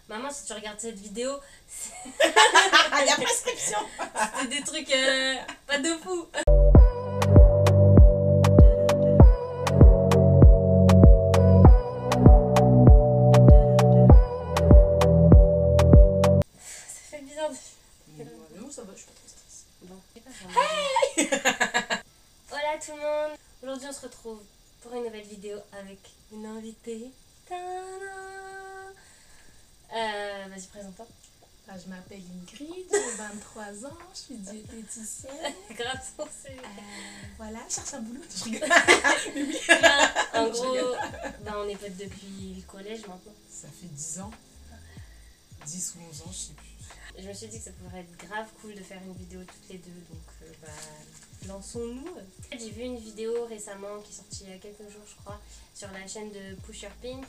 Maman, si tu regardes cette vidéo, Il y a prescription. c'est des trucs pas de fou. Ça fait bizarre. Non, ça va, je suis pas trop stressée. Bon, c'est pas grave. Hola tout le monde. Aujourd'hui, on se retrouve pour une nouvelle vidéo avec une invitée. Vas-y, présente-toi. Je m'appelle Ingrid, j'ai 23 ans, je suis diététicienne. Grave sensé. Voilà, je cherche un boulot. Je rigole. En Je gros, rigole. on est potes depuis le collège maintenant. Ça fait 10 ans. 10 ou 11 ans, je sais plus. Je me suis dit que ça pourrait être grave cool de faire une vidéo toutes les deux, donc lançons-nous. J'ai vu une vidéo récemment qui est sortie il y a quelques jours, je crois, sur la chaîne de Push Your Pink.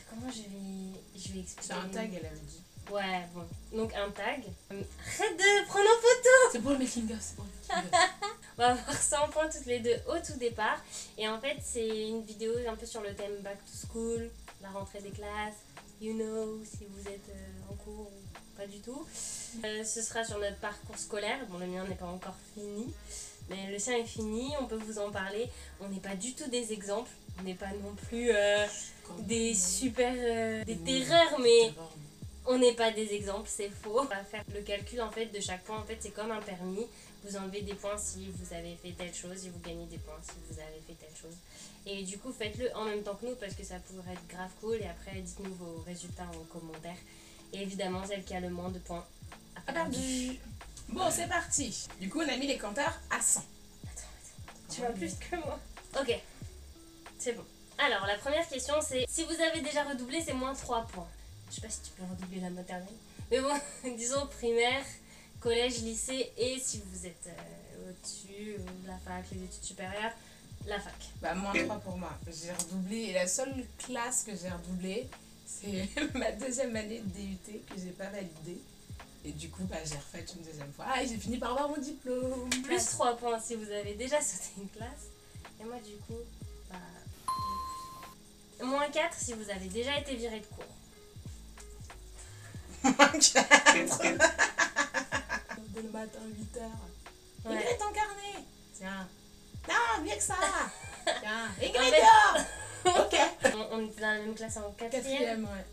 Comment je vais expliquer? C'est un tag, elle avait dit. Ouais, bon. Donc un tag. Arrête de prendre en photo! C'est pour le making-of, c'est pour le making-of. On va voir ça en point toutes les deux au tout départ. Et en fait, c'est une vidéo un peu sur le thème Back to School, la rentrée des classes, you know, si vous êtes en cours ou pas du tout. Ce sera sur notre parcours scolaire. Bon, le mien n'est pas encore fini, mais le sien est fini, on peut vous en parler. On n'est pas du tout des exemples, on n'est pas non plus des super... des terreurs, mais... On n'est pas des exemples, c'est faux. On va faire le calcul en fait de chaque point. En fait, c'est comme un permis. Vous enlevez des points si vous avez fait telle chose et vous gagnez des points si vous avez fait telle chose. Et du coup, faites-le en même temps que nous parce que ça pourrait être grave cool. Et après, dites-nous vos résultats en commentaire. Et évidemment, celle qui a le moins de points a perdu. Bon, c'est parti. Du coup, on a mis les compteurs à 100. Attends. Tu vois plus que moi. Ok, c'est bon. Alors, la première question, c'est si vous avez déjà redoublé, c'est moins 3 points. Je sais pas si tu peux redoubler la maternelle. Mais bon, disons primaire, collège, lycée et si vous êtes au-dessus, la fac, les études supérieures, la fac. Bah, moins 3 pour moi. J'ai redoublé et la seule classe que j'ai redoublée, c'est ma deuxième année de DUT que j'ai pas validée. Et du coup, bah, j'ai refait une deuxième fois. Ah, et j'ai fini par avoir mon diplôme. Plus 3 points si vous avez déjà sauté une classe. Et moi, du coup, bah, moins 4 si vous avez déjà été viré de cours. Moins 4. Dès le matin, 8h. Ouais. Ingrid, ton carnet. Tiens. Non, mieux que ça. Tiens. Ingrid, En fait- dehors. Ok. On était dans la même classe en 4e. Quatrième, ouais.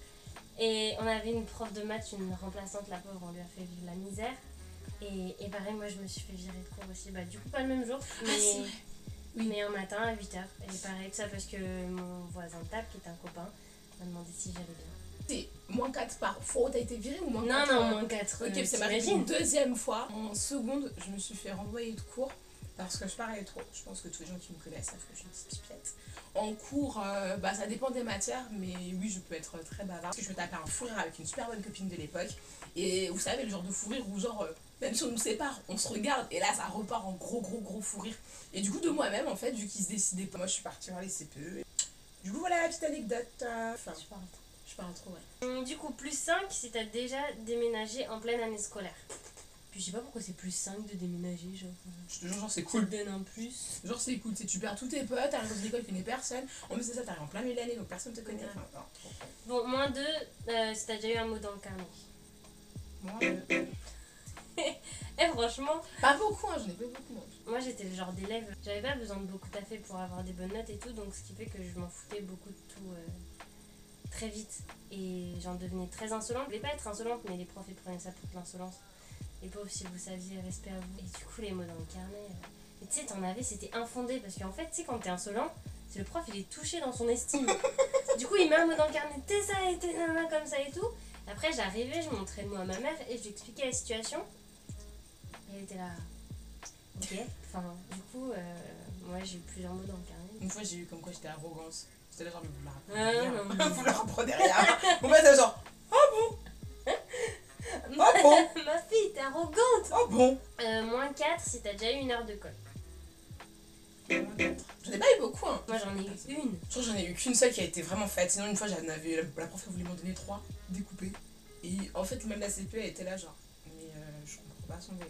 Et on avait une prof de maths, une remplaçante, la pauvre, on lui a fait vivre la misère. Et pareil, moi je me suis fait virer de cours aussi. Bah, du coup, pas le même jour, mais, c'est vrai. Oui. mais un matin à 8h. Et pareil que ça, parce que mon voisin de table, qui est un copain, m'a demandé si j'allais bien. C'est moins 4 par faute, t'as été virée ou moins Non, 4 non, moins 4. Ok, c'est m'arrive une deuxième fois. En seconde, je me suis fait renvoyer de cours parce que je parlais trop. Je pense que tous les gens qui me connaissent savent que je suis une petite pipette. En cours, bah, ça dépend des matières, mais oui, je peux être très bavarde. Parce que je me tapais un fou rire avec une super bonne copine de l'époque. Et vous savez, le genre de fou rire où genre, même si on nous sépare, on se regarde et là, ça repart en gros fou rire. Et du coup, de moi-même, en fait, vu qu'ils se décidaient pas, moi, je suis partie voir les CPE. Du coup, voilà la petite anecdote. Enfin, je parle trop, ouais. Du coup, plus 5 si t'as déjà déménagé en pleine année scolaire. Puis je sais pas pourquoi c'est plus 5 de déménager, genre. Je te jure, genre, c'est Cool. cool. Donne un plus. Genre c'est cool, tu perds tous tes potes, t'arrives dans une école qui connaît personne. En plus c'est ça, t'arrives en plein milieu de l'année donc personne te connaît. Enfin, non, trop. Bon, moins 2 si t'as déjà eu un mot dans le carnet. Moi, Et franchement, pas beaucoup, hein, j'en ai pas beaucoup. Moi. moi j'étais le genre d'élève, j'avais pas besoin de beaucoup taffer pour avoir des bonnes notes et tout, donc ce qui fait que je m'en foutais beaucoup de tout très vite. Et j'en devenais très insolente. Je voulais pas être insolente, mais les profs ils prenaient ça pour de l'insolence. Les pauvres, si vous saviez, respect à vous. Et du coup, les mots dans le carnet. Et tu sais, t'en avais, c'était infondé. Parce qu'en fait, tu sais, quand t'es insolent, c'est le prof, il est touché dans son estime. Du coup, il met un mot dans le carnet, t'es ça et t'es nana comme ça et tout. Après, j'arrivais, je montrais le mot à ma mère et je lui expliquais la situation. Et elle était là. Ok. Enfin, du coup, moi j'ai eu plusieurs mots dans le carnet. Une fois j'ai eu comme quoi j'étais arrogante. C'était là genre, vous Ah, la non, reprenez non. rien. Vous la reprenez rien. Mon père était genre, oh bon. Oh bon. Ma fille, t'es arrogante. Oh bon. Moins 4 si t'as déjà eu une heure de colle. J'en ai pas eu beaucoup, hein. Moi j'en ai eu une. Je crois que j'en ai eu qu'une seule qui a été vraiment faite. Sinon, une fois, j'en avais, la prof elle voulait m'en donner 3 découpées. Et en fait, même la CPE elle était là, genre, mais je comprends pas son délire.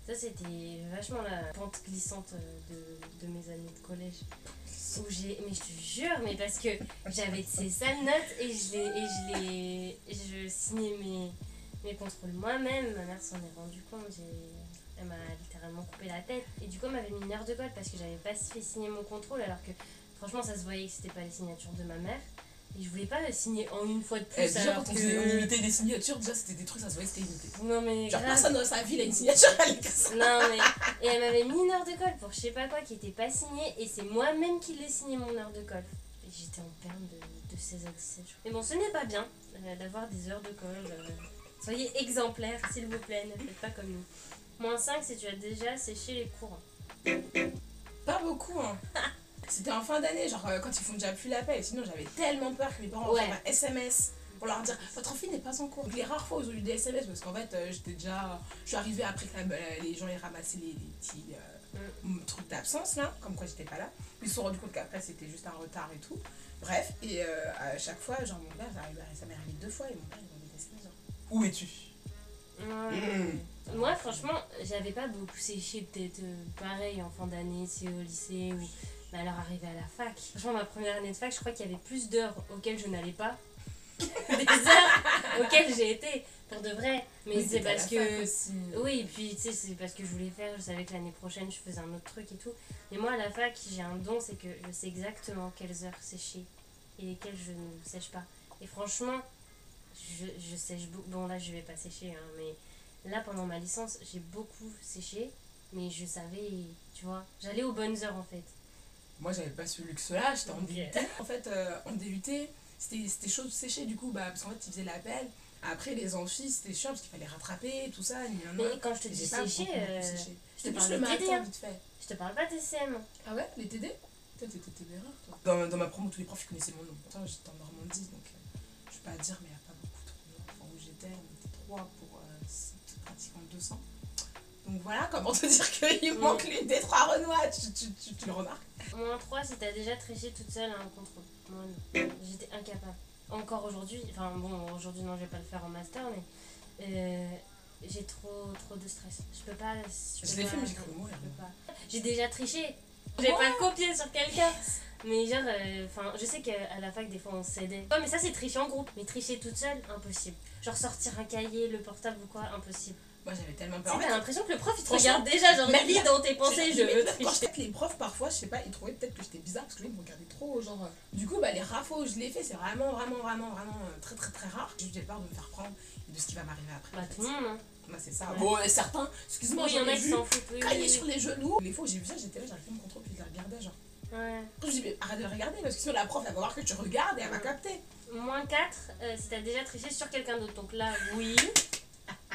Ça c'était vachement la pente glissante de mes années de collège. Où j'ai, mais je te jure, mais parce que j'avais de ces sales notes et je je signais mes contrôles moi-même. Ma mère s'en est rendue compte. Elle m'a littéralement coupé la tête. Et du coup, elle m'avait mis une heure de colle parce que j'avais pas fait signer mon contrôle alors que franchement, ça se voyait que c'était pas les signatures de ma mère. Et je voulais pas signer en une fois de plus. Déjà, alors quand que... on imitait des signatures, déjà c'était des trucs, ça se voyait, c'était imité. Non, mais. Genre, grave. personne dans sa ville a une signature à l'école. Non, mais. Et elle m'avait mis une heure de colle pour je sais pas quoi qui était pas signée. Et c'est moi-même qui l'ai signé mon heure de colle. Et j'étais en perme de 16 à 17 jours. Mais bon, ce n'est pas bien d'avoir des heures de colle. Soyez exemplaires, s'il vous plaît. Ne faites pas comme nous. -5 si tu as déjà séché les cours. Pas beaucoup, hein. C'était en fin d'année, genre quand ils font déjà plus l'appel. Sinon, j'avais tellement peur que mes parents envoient un SMS pour leur dire votre fille n'est pas en cours. Donc, les rares fois où ils ont eu des SMS, parce qu'en fait, j'étais déjà. Je suis arrivée après que les gens aient ramassé les petits trucs d'absence là, comme quoi j'étais pas là. Ils se sont rendus compte qu'après c'était juste un retard et tout. Bref, et à chaque fois, genre mon père, ça m'est arrivé 2 fois et mon père il m'envoyait des SMS. Genre, où es-tu? Moi, franchement, j'avais pas beaucoup séché, peut-être pareil en fin d'année, c'est au lycée ou. Mais alors, arrivé à la fac, franchement, ma première année de fac, je crois qu'il y avait plus d'heures auxquelles je n'allais pas des heures auxquelles j'ai été, pour de vrai. Mais oui, c'est parce que. Aussi. Oui, et puis tu sais, c'est parce que je voulais faire, je savais que l'année prochaine je faisais un autre truc et tout. Mais moi, à la fac, j'ai un don, c'est que je sais exactement quelles heures sécher et lesquelles je ne sèche pas. Et franchement, je sèche beaucoup. Bon, là, je vais pas sécher, hein, mais là, pendant ma licence, j'ai beaucoup séché, mais je savais, tu vois, j'allais aux bonnes heures en fait. Moi, j'avais pas ce luxe-là, j'étais en DUT. En fait, en DUT, c'était chaud de sécher du coup, parce qu'en fait, ils faisaient l'appel. Après, les amphis, c'était chiant parce qu'il fallait rattraper, tout ça. Mais quand je te dis sécher, je te parle le de TD. matin, vite fait. Je te parle pas des CM. Ah ouais, les TD? Toi, t'étais téméraire, toi. Dans ma promo, tous les profs ils connaissaient mon nom. Pourtant, j'étais en Normandie, donc je vais pas dire, mais il n'y a pas beaucoup de enfants où j'étais. On était 3 pour pratiquement 200. Donc voilà, comment te dire qu'il manque l'une des 3 Renois, tu le remarques? -3 si t'as déjà triché toute seule à un contrôle. Moi non. J'étais incapable. Encore aujourd'hui, enfin bon, aujourd'hui non, je vais pas le faire en master, mais j'ai trop de stress. Je peux pas. Je l'ai fait, mais j'ai cru mourir. J'ai déjà triché. J'ai pas copié sur quelqu'un. Mais genre, enfin, je sais qu'à la fac, des fois, on s'aidait. Ouais, mais ça, c'est tricher en groupe. Mais tricher toute seule, impossible. Genre, sortir un cahier, le portable ou quoi, impossible. Moi, j'avais tellement peur. T'as l'impression que le prof, il te regarde déjà, genre, il lit dans tes pensées, je veux tricher. Quand j'étais les profs, parfois, je sais pas, ils trouvaient peut-être que j'étais bizarre parce que lui, ils me regardaient trop, genre. Du coup, bah, les rafos où je l'ai fait, c'est vraiment très rare. J'ai peur de me faire prendre et de ce qui va m'arriver après. Bah, tout le monde, hein. Bah, c'est ça. Ouais. Bon, certains, excuse-moi, oui, j'en ai vu foutent. cailler sur les genoux. Les fois où j'ai vu ça, j'étais là, j'arrivais à me contrôler, puis je les regardais, genre. Ouais. Je dis, mais arrête de regarder, parce que sinon la prof, elle va voir que tu regardes et elle va capter. -4 si t'as déjà triché sur quelqu'un d'autre. Donc là, oui.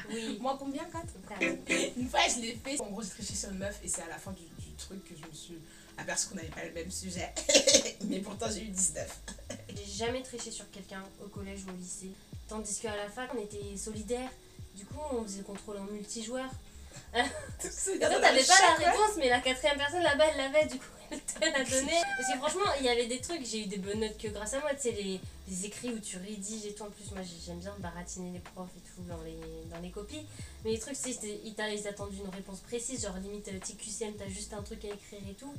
Oui. Moi, combien? 4? 4. Une fois, je l'ai fait. En gros, j'ai triché sur une meuf et c'est à la fin du truc que je me suis aperçue qu'on n'avait pas le même sujet. Mais pourtant, j'ai eu 19. J'ai jamais triché sur quelqu'un au collège ou au lycée. Tandis qu'à la fac, on était solidaires. Du coup, on faisait contrôle en multijoueur. Toi, t'avais pas la réponse, mais la 4e personne là-bas, elle l'avait. Du coup, elle te l'a donné. Parce que franchement, il y avait des trucs, j'ai eu des bonnes notes que grâce à moi. Tu sais, les écrits où tu rédiges et tout. En plus, moi, j'aime bien baratiner les profs et tout dans les copies. Mais les trucs, tu sais, ils attendent une réponse précise. Genre, limite, TQCM, t'as juste un truc à écrire et tout.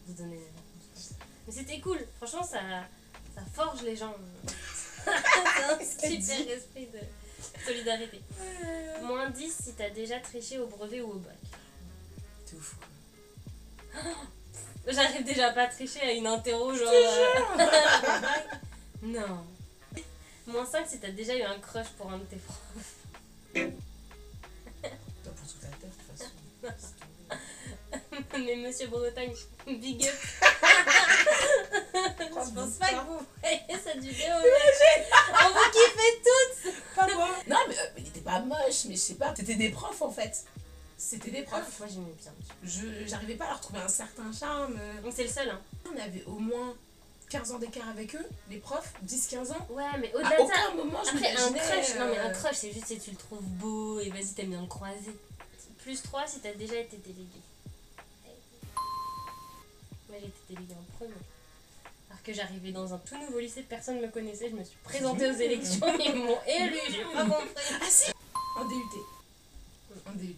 Vous donnez les réponses. Mais c'était cool. Franchement, ça forge les gens. C'est un super esprit de solidarité. -10 si t'as déjà triché au brevet ou au bac. T'es ouf. J'arrive déjà pas à tricher à une interro genre. Non. -5 si t'as déjà eu un crush pour un de tes profs. Toi, pour toute la tête, de toute façon. Mais monsieur Bretagne, big up. Je pense pas que vous voyez cette vidéo. On vous kiffez toutes. Pas moi. Non, mais il était pas moche, mais je sais pas. C'était des profs en fait. C'était des profs. Moi j'aimais bien. J'arrivais pas à leur trouver un certain charme. Donc c'est le seul. Hein. On avait au moins 15 ans d'écart avec eux, les profs, 10-15 ans. Ouais, mais À au-delà de ça. aucun moment, je Après, un m'imaginais, crush, non mais un crush, c'est juste si tu le trouves beau et vas-y, t'aimes bien le croiser. +3 si t'as déjà été délégué. Moi j'ai été déléguée en premier. Alors que j'arrivais dans un tout nouveau lycée, personne ne me connaissait, je me suis présentée aux élections, ils m'ont élu, j'ai pas compris. Ah si. En DUT. En DUT.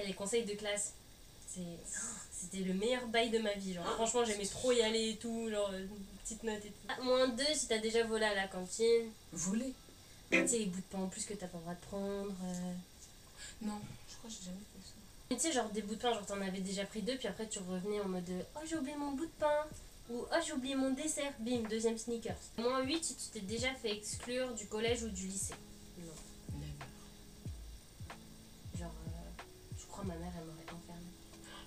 Les conseils de classe, c'était le meilleur bail de ma vie. Genre, franchement, j'aimais trop y aller et tout, genre, petite note et tout. -2 si t'as déjà volé à la cantine. Voler? Tu sais, les bouts de pain en plus que t'as pas le droit de prendre. Non, je crois que j'ai jamais fait ça. Mais tu sais, genre des bouts de pain, genre t'en avais déjà pris 2, puis après tu revenais en mode oh j'ai oublié mon bout de pain, ou oh j'ai oublié mon dessert, bim, deuxième sneakers. -8 si tu t'es déjà fait exclure du collège ou du lycée. Non. Never. Genre, je crois ma mère elle m'aurait enfermée.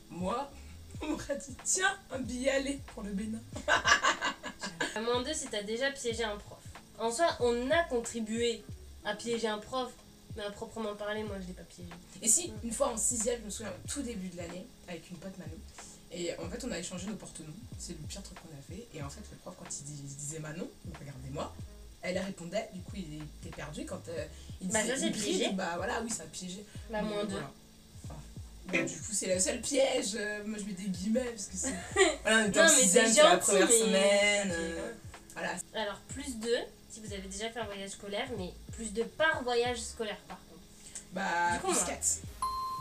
Moi, on m'aurait dit tiens, un billet aller pour le Bénin. -2 si t'as déjà piégé un prof. En soi, on a contribué à piéger un prof, mais à proprement parler, moi je l'ai pas piégé. Et si, une fois en 6ème, je me souviens au tout début de l'année, avec une pote Manon, et en fait on a échangé nos porte-noms, c'est le pire truc qu'on a fait, et en fait le prof quand il disait Manon, regardez-moi, elle répondait, du coup il était perdu, quand il disait Bah ça c'est Ingrid, piégé. bah voilà, oui ça a piégé. Bah Mais -2. voilà. Bon, du coup c'est le seul piège, moi je mets des guillemets, parce que c'est... Voilà, on était en Non, mais 6ème, c'est c'est la gentil, première mais- semaine, voilà. Alors, +2 si vous avez déjà fait un voyage scolaire, mais +2 par voyage scolaire par contre. Bah, Du coup, plus moi. 4.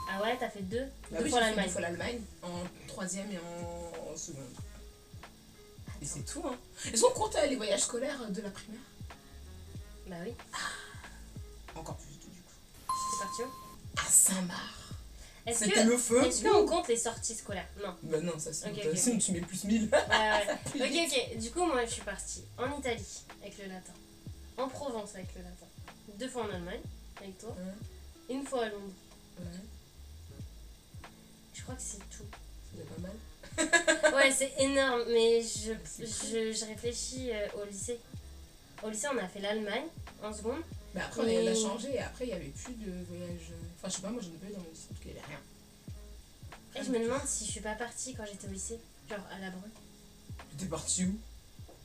Ah ouais, t'as fait 2 Bah deux oui, fois j'ai fait l'Allemagne. 2 fois l'Allemagne, en 3ème et en seconde. Et c'est tout, hein. Est-ce qu'on compte les voyages scolaires de la primaire? Bah oui, Encore plus du coup. c'est parti où? À Saint-Marc. Est-ce C'était que le feu. est-ce qu'on compte les sorties scolaires? Non. Bah non, ça c'est... Ok, ok. Sinon tu mets plus 1000. Ouais. Ok. Du coup, moi, je suis partie en Italie avec le latin, en Provence avec le latin, 2 fois en Allemagne avec toi, Ouais. une fois à Londres. Ouais, Je crois que c'est tout. c'est pas mal. Ouais, c'est énorme, mais C'est je réfléchis au lycée. Au lycée, on a fait l'Allemagne en seconde. Mais après on a changé et après il y avait plus de voyages... Enfin je sais pas, moi j'en ai pas eu dans mon lycée, en tout cas il y avait rien. Et je me demande si je suis pas partie quand j'étais au lycée, genre à la Brune. T'es parti où?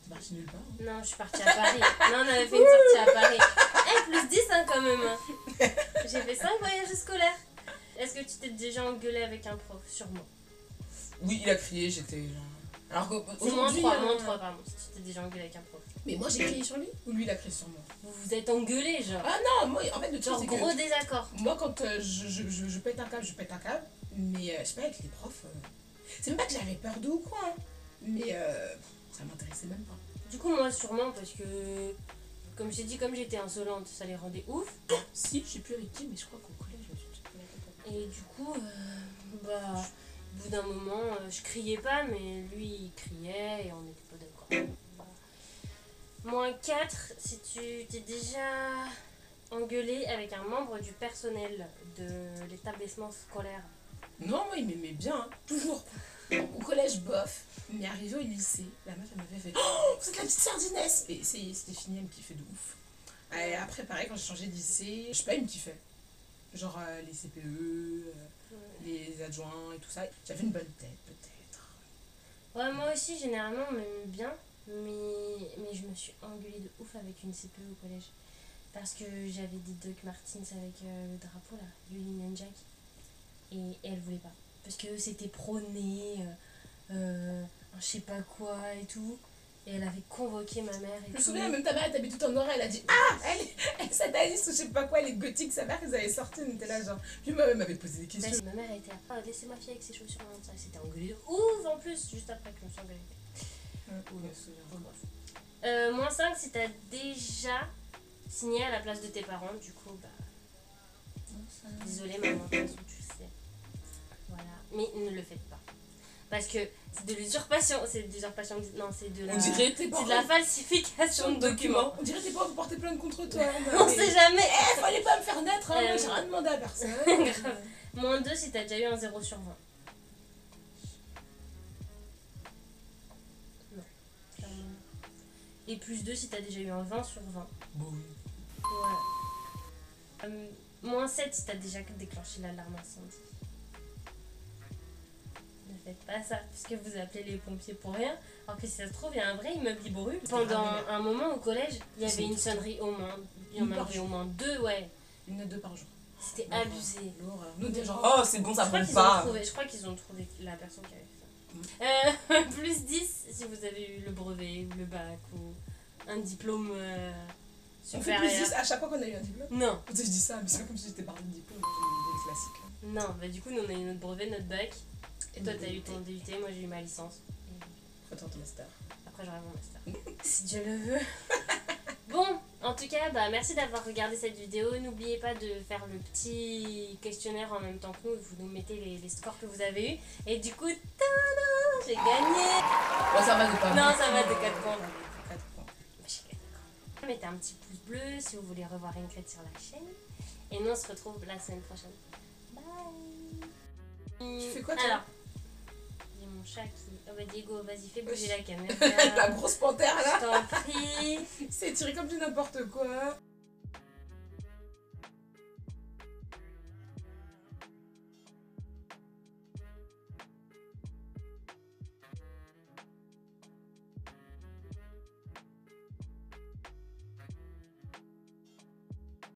T'es parti nulle part, hein. Non, je suis partie à Paris. Non, on avait fait une sortie à Paris. +10 hein, quand même. Hein. J'ai fait 5 voyages scolaires. Est-ce que tu t'es déjà engueulé avec un prof? Sûrement. Oui, il a crié, j'étais genre... Alors C'est qu'aujourd'hui... -3, pardon, si tu t'es déjà engueulé avec un prof. Mais moi j'ai crié sur lui ou lui il a crié sur moi? Vous vous êtes engueulé, genre. Ah non, moi en fait le truc Genre c'est gros que... désaccord. Moi quand je pète un câble, je pète un câble. Mais je sais pas, avec les profs... C'est même pas que j'avais peur d'eux ou quoi, hein. Mais ça m'intéressait même pas. Du coup, moi, sûrement, parce que, comme je t'ai dit, comme j'étais insolente, ça les rendait ouf. Si, je sais plus avec qui, mais je crois qu'au collège, je me suis déjà fait la tête. Et du coup, bah, au bout d'un moment, je criais pas, mais lui, il criait et on n'était pas d'accord. Voilà. -4, si tu t'es déjà engueulé avec un membre du personnel de l'établissement scolaire. Non, moi il m'aimait bien, hein. Toujours. Au collège, bof. Mais arrivé au lycée, la meuf elle m'avait fait oh, vous êtes la petite sœur d'Inès. Et c'était fini, elle me kiffait de ouf. Et après, pareil, quand j'ai changé de lycée, je sais pas, il me kiffait. Genre les CPE, les adjoints et tout ça. J'avais une bonne tête, peut-être. Ouais, moi aussi, généralement, on m'aime bien, mais je me suis engueulée de ouf avec une CPE au collège. Parce que j'avais des Doc Martens avec le drapeau là, Union Jack. Et elle voulait pas. Parce que c'était prôné, je sais pas quoi et tout. Et elle avait convoqué ma mère et Je me tout. souviens, même ta mère elle t'habite tout en noir, elle a dit ah, elle sataniste ou je sais pas quoi, elle est gothique, sa mère ils avaient sorti, on était là genre. Puis moi elle m'avait posé des questions. Ma mère était là, ah, laissez ma fille avec ses chaussures là, ça. C'était engueulé de ouf en plus, juste après que je me suis engueulée. -5 si t'as déjà signé à la place de tes parents, du coup, bah. Désolée maman, de toute façon, tu sais. Voilà. Mais ne le faites pas. Parce que c'est de l'usurpation. C'est de l'usurpation. Non, c'est de la. On dirait C'est de la falsification de documents. On dirait tes parents vont porter plainte contre toi. On sait jamais. Fallait pas me faire naître, hein, moi j'ai rien demandé à personne. Grave. -2 si t'as déjà eu un 0 sur 20. Non. Clairement non. Et +2 si t'as déjà eu un 20 sur 20. Bon. Ouais. -7 si t'as déjà déclenché l'alarme incendie. Ne faites pas ça, puisque vous appelez les pompiers pour rien. Alors que si ça se trouve, il y a un vrai immeuble qui brûle. Pendant un moment au collège, il y avait une sonnerie au moins. Il y en avait au moins 2, ouais. Une note 2 par jour. C'était abusé. L'horreur. Nous, t'es genre, oh, c'est bon, ça brûle Je pas. crois qu'ils ont trouvé la personne qui avait fait ça. +10 si vous avez eu le brevet ou le bac ou un diplôme On fait supérieur. +10 à chaque fois qu'on a eu un diplôme. Non. Je dis ça, mais c'est pas comme si j'étais partie de diplôme, moi j'ai eu des classiques. Non, bah du coup, nous on a eu notre brevet, notre bac. Et toi, t'as eu ton DUT, moi j'ai eu ma licence. Après, ton master. Après, j'aurai mon master. Si Dieu le veut. Bon, En tout cas, bah, merci d'avoir regardé cette vidéo. N'oubliez pas de faire le petit questionnaire en même temps que nous. Vous nous mettez les scores que vous avez eus. Et du coup, tada, j'ai gagné. Bon, ça va de pas. Non, ça va de 4 points. 4 points. Mettez un petit pouce bleu si vous voulez revoir Ingrid sur la chaîne. Et nous, on se retrouve la semaine prochaine. Bye. Tu fais quoi, toi? Alors, j'ai mon chat qui... Oh bah Diego, vas-y, fais bouger la caméra. La grosse panthère, là. Je t'en prie. C'est tiré comme du n'importe quoi.